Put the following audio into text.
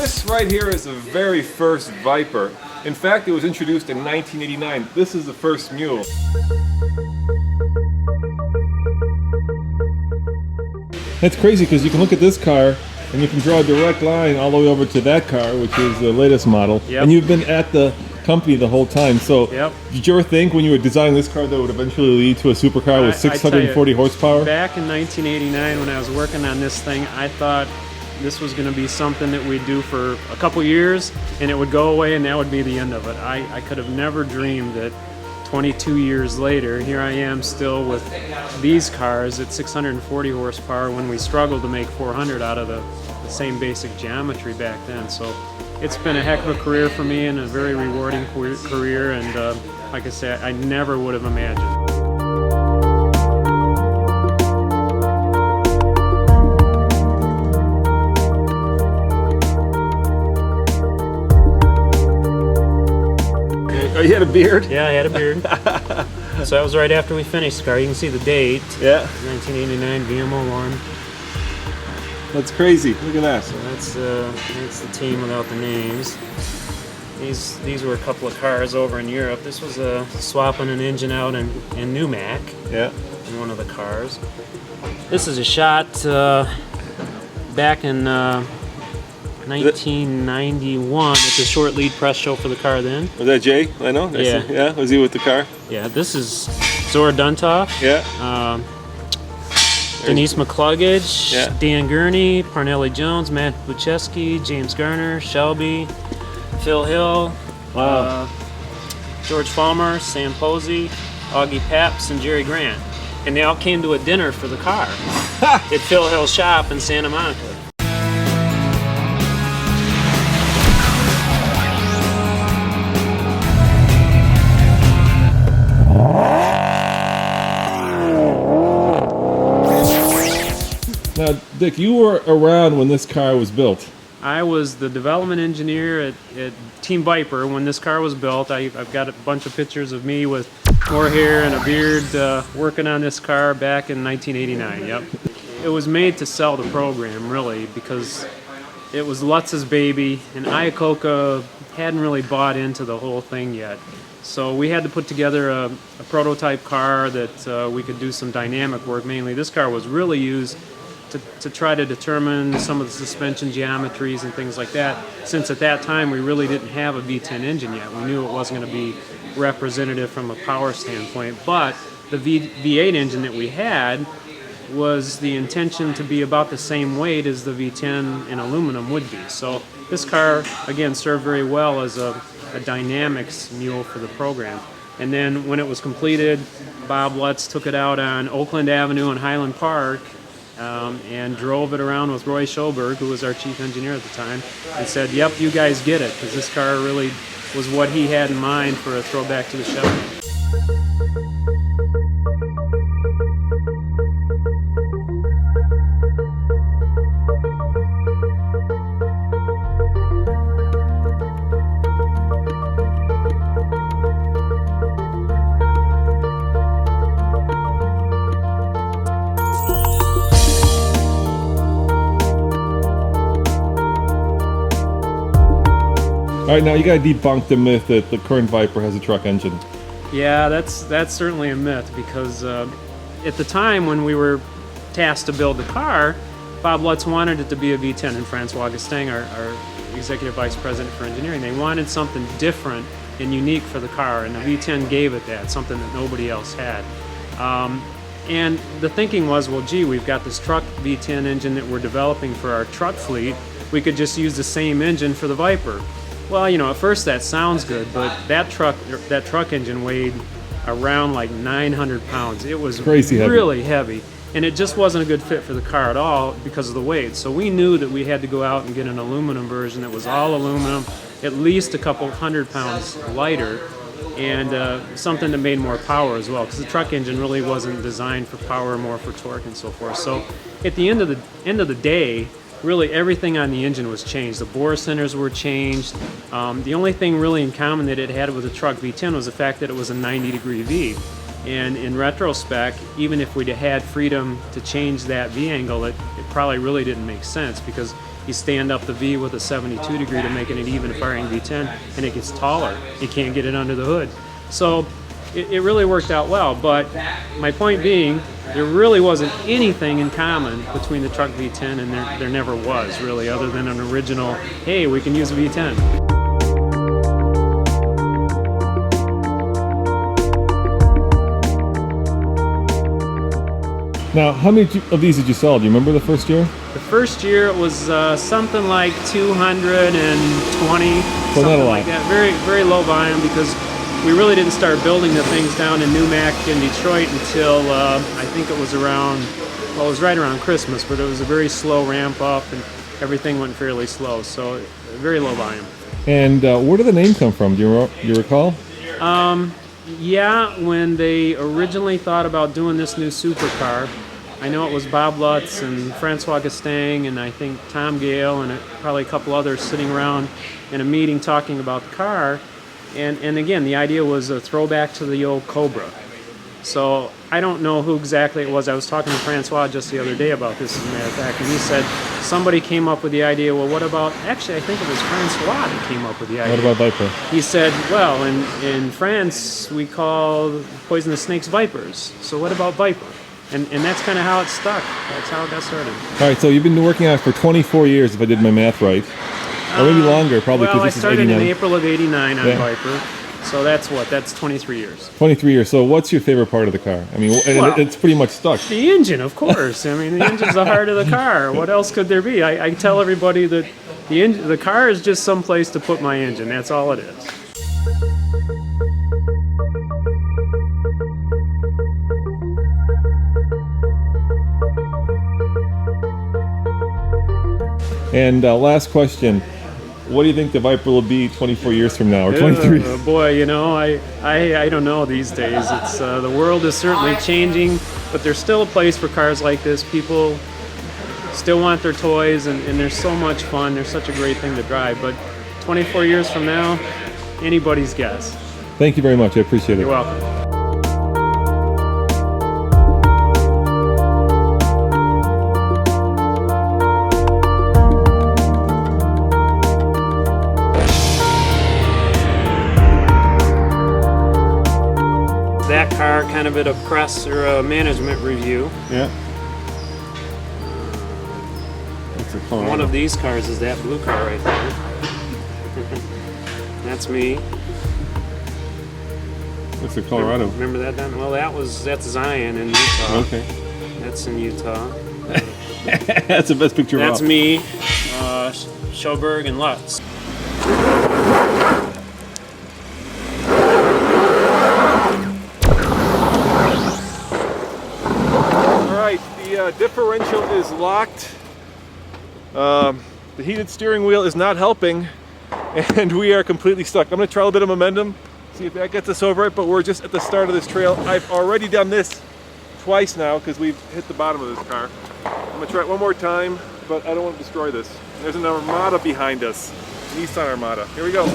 This right here is the very first Viper. In fact, it was introduced in 1989. This is the first mule. That's crazy because you can look at this car and you can draw a direct line all the way over to that car, which is the latest model. Yep. And you've been at the company the whole time. So did you ever think when you were designing this car that would eventually lead to a supercar with 640 horsepower? Back in 1989 when I was working on this thing, I thought this was going to be something that we'd do for a couple years and it would go away and that would be the end of it. I could have never dreamed that 22 years later, here I am still with these cars at 640 horsepower when we struggled to make 400 out of the same basic geometry back then. So it's been a heck of a career for me and a very rewarding career, and like I say, I never would have imagined. Oh, you had a beard? Yeah, I had a beard. So that was right after we finished the car. You can see the date. Yeah. 1989 VMO1. That's crazy. Look at that. So that's the team without the names. These were a couple of cars over in Europe. This was swapping an engine out in Numac. Yeah. In one of the cars. This is a shot back in 1991 at the short lead press show for the car then. Was that Jay? I know. Yeah. Yeah. Was he with the car? Yeah. This is Zora Duntov. Yeah. Denise McCluggage, Yeah. Dan Gurney, Parnelli Jones, Matt Bucheski, James Garner, Shelby, Phil Hill, George Falmer, Sam Posey, Augie Paps, and Jerry Grant. And they all came to a dinner for the car at Phil Hill's shop in Santa Monica. Now, Dick, you were around when this car was built. I was the development engineer at Team Viper when this car was built. I've got a bunch of pictures of me with more hair and a beard working on this car back in 1989, yep. It was made to sell the program, really, because it was Lutz's baby, and Iacocca hadn't really bought into the whole thing yet. So we had to put together a prototype car that we could do some dynamic work. Mainly, this car was really used to try to determine some of the suspension geometries and things like that, since at that time we really didn't have a V10 engine yet. We knew it wasn't going to be representative from a power standpoint, but the V8 engine that we had was the intention to be about the same weight as the V10 in aluminum would be. So this car, again, served very well as a dynamics mule for the program. And then when it was completed, Bob Lutz took it out on Oakland Avenue in Highland Park and drove it around with Roy Schoberg, who was our chief engineer at the time, and said, yep, you guys get it, because this car really was what he had in mind for a throwback to the Chevy. All right, now you got to debunk the myth that the current Viper has a truck engine. Yeah, that's certainly a myth, because at the time when we were tasked to build the car, Bob Lutz wanted it to be a V10, and Francois Gastang, our executive vice president for engineering, they wanted something different and unique for the car, and the V10 gave it that, something that nobody else had. And the thinking was, well, gee, we've got this truck V10 engine that we're developing for our truck fleet. We could just use the same engine for the Viper. Well, you know, at first that sounds good, but that truck engine weighed around like 900 pounds. It was crazy really heavy, and it just wasn't a good fit for the car at all because of the weight. So we knew that we had to go out and get an aluminum version that was all aluminum, at least a couple 100 pounds lighter, and something that made more power as well, because the truck engine really wasn't designed for power, more for torque and so forth. So at the end of the day, really everything on the engine was changed. The bore centers were changed. The only thing really in common that it had with the truck V10 was the fact that it was a 90-degree V. And in retrospect, even if we'd had freedom to change that V angle, it probably really didn't make sense, because You stand up the V with a 72 degree to make it an even firing V10, and it gets taller. You can't get it under the hood. So it really worked out well, but my point being, there really wasn't anything in common between the truck V10, and there never was really, other than an original, hey, we can use a V10. Now, how many of these did you sell? Do you remember the first year? The first year it was something like 220, So not a lot. like that. Very, very low volume, because we really didn't start building the things down in Numac in Detroit until I think it was around, well, it was right around Christmas, but it was a very slow ramp up and everything went fairly slow, so very low volume. And where did the name come from? Do you recall? Yeah, when they originally thought about doing this new supercar, I know it was Bob Lutz and Francois Gastang and I think Tom Gale and probably a couple others sitting around in a meeting talking about the car. And again, the idea was a throwback to the old Cobra. So I don't know who exactly it was. I was talking to Francois just the other day about this, as a matter of fact, and he said somebody came up with the idea, well, what about, actually I think it was Francois that came up with the idea. What about Viper? He said, well, in France we call poisonous snakes vipers, so what about Viper? And that's kind of how it stuck. That's how it got started. All right, so you've been working on it for 24 years, if I did my math right. Or maybe longer, probably, because Well, I this is started 89. in April of '89 on Yeah. Viper, so that's 23 years. 23 years. So what's your favorite part of the car? I mean, and Well- it's pretty much stuck. The engine, of course. I mean, the engine's the heart of the car. What else could there be? I tell everybody that the car is just some place to put my engine. That's all it is. And last question. What do you think the Viper will be 24 years from now, or 23? Boy, you know, I don't know these days. It's the world is certainly changing, but there's still a place for cars like this. People still want their toys, and they're so much fun. They're such a great thing to drive. But 24 years from now, anybody's guess. Thank you very much. I appreciate it. You're welcome. That car kind of at a press or a management review. Yeah. It's a Colorado. One of these cars is that blue car right there. That's me. It's a Colorado. Remember that, Don? Well, that's Zion in Utah. Okay. That's in Utah. That's the best picture That's of all. me, Schoberg, and Lutz. All right, the differential is locked. The heated steering wheel is not helping, and we are completely stuck. I'm gonna try a little bit of momentum, see if that gets us over it, but we're just at the start of this trail. I've already done this twice now because we've hit the bottom of this car. I'm gonna try it one more time, but I don't want to destroy this. There's an Armada behind us, Nissan Armada. Here we go.